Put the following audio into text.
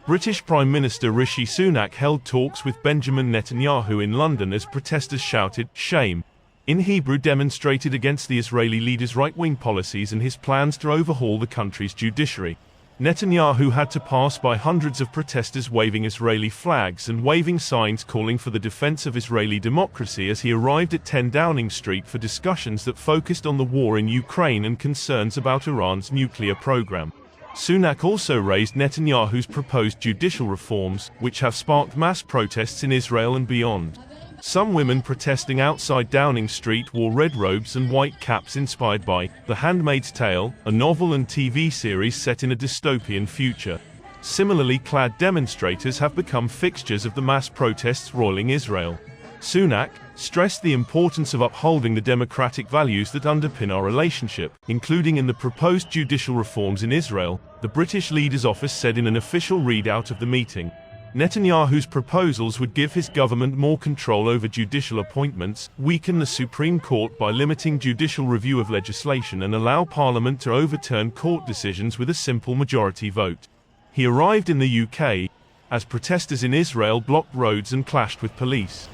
British Prime Minister Rishi Sunak held talks with Benjamin Netanyahu in London as protesters shouted, "Shame," in Hebrew, demonstrated against the Israeli leader's right-wing policies and his plans to overhaul the country's judiciary. Netanyahu had to pass by hundreds of protesters waving Israeli flags and waving signs calling for the defense of Israeli democracy as he arrived at 10 Downing Street for discussions that focused on the war in Ukraine and concerns about Iran's nuclear program. Sunak also raised Netanyahu's proposed judicial reforms, which have sparked mass protests in Israel and beyond. Some women protesting outside Downing Street wore red robes and white caps inspired by The Handmaid's Tale, a novel and TV series set in a dystopian future. Similarly clad demonstrators have become fixtures of the mass protests roiling Israel. Sunak stressed the importance of upholding the democratic values that underpin our relationship, including in the proposed judicial reforms in Israel, the British leader's office said in an official readout of the meeting. Netanyahu's proposals would give his government more control over judicial appointments, weaken the Supreme Court by limiting judicial review of legislation, and allow Parliament to overturn court decisions with a simple majority vote. He arrived in the UK as protesters in Israel blocked roads and clashed with police.